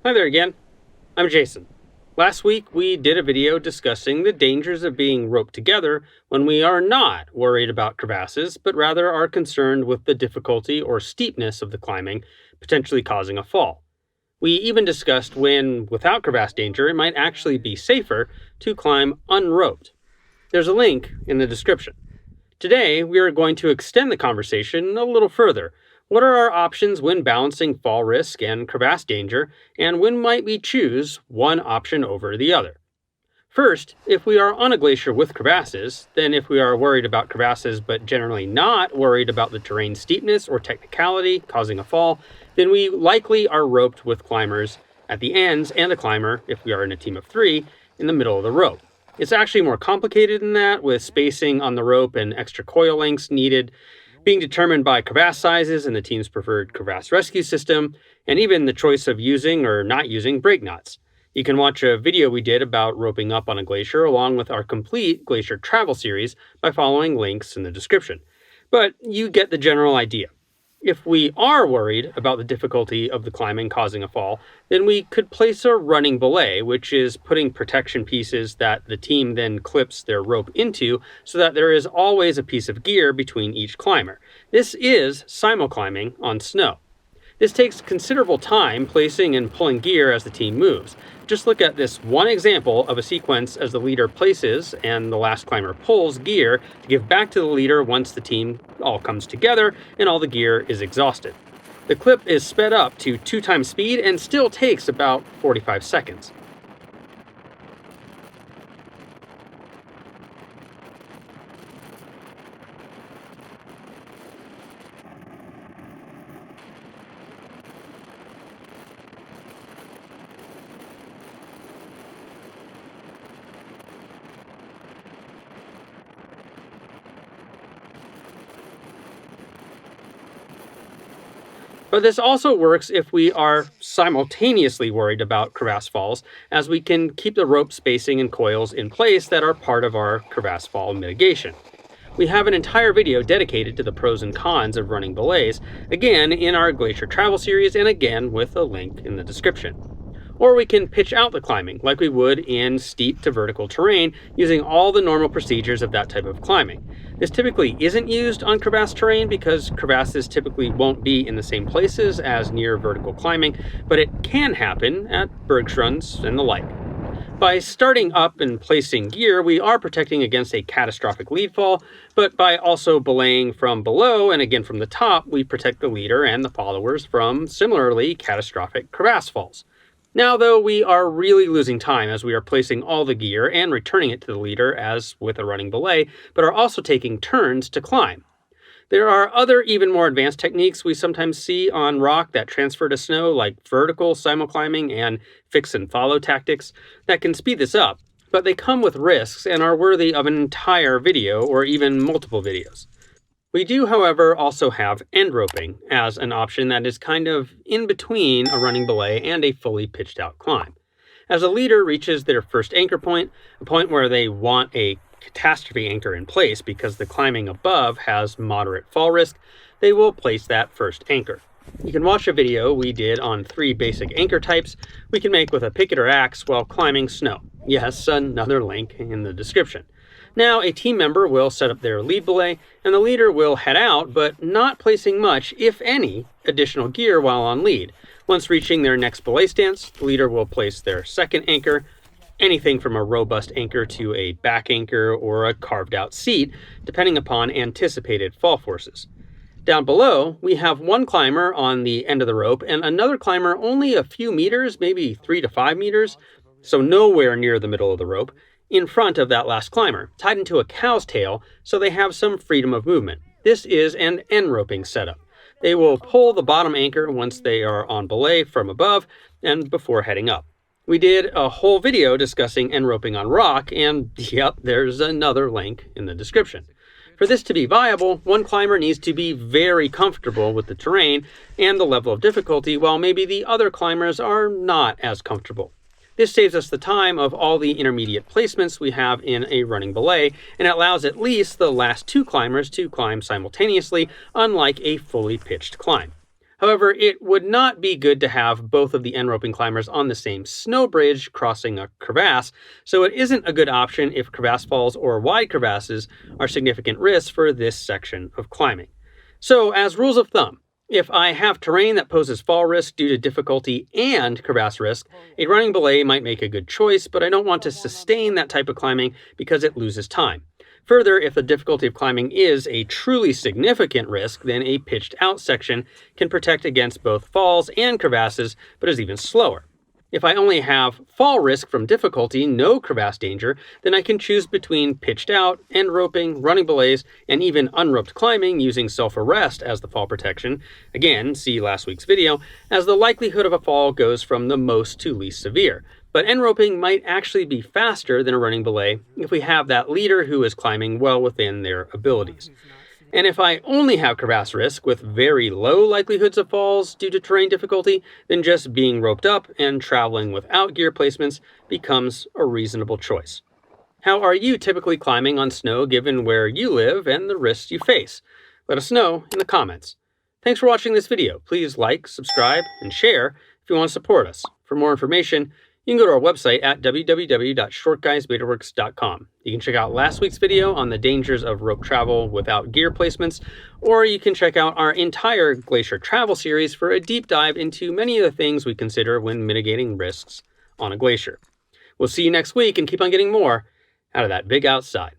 Hi there again. I'm Jason. Last week we did a video discussing the dangers of being roped together when we are not worried about crevasses, but rather are concerned with the difficulty or steepness of the climbing, potentially causing a fall. We even discussed when, without crevasse danger, it might actually be safer to climb unroped. There's a link in the description. Today, we are going to extend the conversation a little further. What are our options when balancing fall risk and crevasse danger, and when might we choose one option over the other? First, if we are on a glacier with crevasses, then if we are worried about crevasses but generally not worried about the terrain steepness or technicality causing a fall, then we likely are roped with climbers at the ends and a climber, if we are in a team of 3, in the middle of the rope. It's actually more complicated than that, with spacing on the rope and extra coil lengths needed being determined by crevasse sizes and the team's preferred crevasse rescue system, and even the choice of using or not using brake knots. You can watch a video we did about roping up on a glacier along with our complete glacier travel series by following links in the description. But you get the general idea. If we are worried about the difficulty of the climbing causing a fall, then we could place a running belay, which is putting protection pieces that the team then clips their rope into so that there is always a piece of gear between each climber. This is simul-climbing on snow. This takes considerable time placing and pulling gear as the team moves. Just look at this one example of a sequence as the leader places and the last climber pulls gear to give back to the leader once the team all comes together and all the gear is exhausted. The clip is sped up to 2 times speed and still takes about 45 seconds. But this also works if we are simultaneously worried about crevasse falls, as we can keep the rope spacing and coils in place that are part of our crevasse fall mitigation. We have an entire video dedicated to the pros and cons of running belays, again in our Glacier Travel series and again with a link in the description. Or we can pitch out the climbing like we would in steep to vertical terrain using all the normal procedures of that type of climbing. This typically isn't used on crevasse terrain because crevasses typically won't be in the same places as near vertical climbing, but it can happen at bergschrunds and the like. By starting up and placing gear, we are protecting against a catastrophic lead fall, but by also belaying from below and again from the top, we protect the leader and the followers from similarly catastrophic crevasse falls. Now, though, we are really losing time as we are placing all the gear and returning it to the leader as with a running belay, but are also taking turns to climb. There are other even more advanced techniques we sometimes see on rock that transfer to snow, like vertical simul-climbing and fix-and-follow tactics that can speed this up, but they come with risks and are worthy of an entire video or even multiple videos. We do, however, also have end roping as an option that is kind of in between a running belay and a fully pitched out climb. As a leader reaches their first anchor point, a point where they want a catastrophe anchor in place because the climbing above has moderate fall risk, they will place that first anchor. You can watch a video we did on 3 basic anchor types we can make with a picket or axe while climbing snow. Yes, another link in the description. Now, a team member will set up their lead belay, and the leader will head out, but not placing much, if any, additional gear while on lead. Once reaching their next belay stance, the leader will place their second anchor, anything from a robust anchor to a back anchor or a carved-out seat, depending upon anticipated fall forces. Down below, we have one climber on the end of the rope and another climber only a few meters, maybe 3 to 5 meters, so nowhere near the middle of the rope, in front of that last climber, tied into a cow's tail so they have some freedom of movement. This is an end roping setup. They will pull the bottom anchor once they are on belay from above and before heading up. We did a whole video discussing end roping on rock, and yep, there's another link in the description. For this to be viable, one climber needs to be very comfortable with the terrain and the level of difficulty, while maybe the other climbers are not as comfortable. This saves us the time of all the intermediate placements we have in a running belay, and it allows at least the last 2 climbers to climb simultaneously, unlike a fully pitched climb. However, it would not be good to have both of the end-roping climbers on the same snow bridge crossing a crevasse, so it isn't a good option if crevasse falls or wide crevasses are significant risks for this section of climbing. So, as rules of thumb, if I have terrain that poses fall risk due to difficulty and crevasse risk, a running belay might make a good choice, but I don't want to sustain that type of climbing because it loses time. Further, if the difficulty of climbing is a truly significant risk, then a pitched out section can protect against both falls and crevasses, but is even slower. If I only have fall risk from difficulty, no crevasse danger, then I can choose between pitched out, end roping, running belays, and even unroped climbing using self-arrest as the fall protection. Again, see last week's video, as the likelihood of a fall goes from the most to least severe. But end roping might actually be faster than a running belay if we have that leader who is climbing well within their abilities. And if I only have crevasse risk with very low likelihoods of falls due to terrain difficulty, then just being roped up and traveling without gear placements becomes a reasonable choice. How are you typically climbing on snow given where you live and the risks you face? Let us know in the comments. Thanks for watching this video. Please like, subscribe, and share if you want to support us. For more information, you can go to our website at www.shortguysbetaworks.com. You can check out last week's video on the dangers of rope travel without gear placements, or you can check out our entire glacier travel series for a deep dive into many of the things we consider when mitigating risks on a glacier. We'll see you next week and keep on getting more out of that big outside.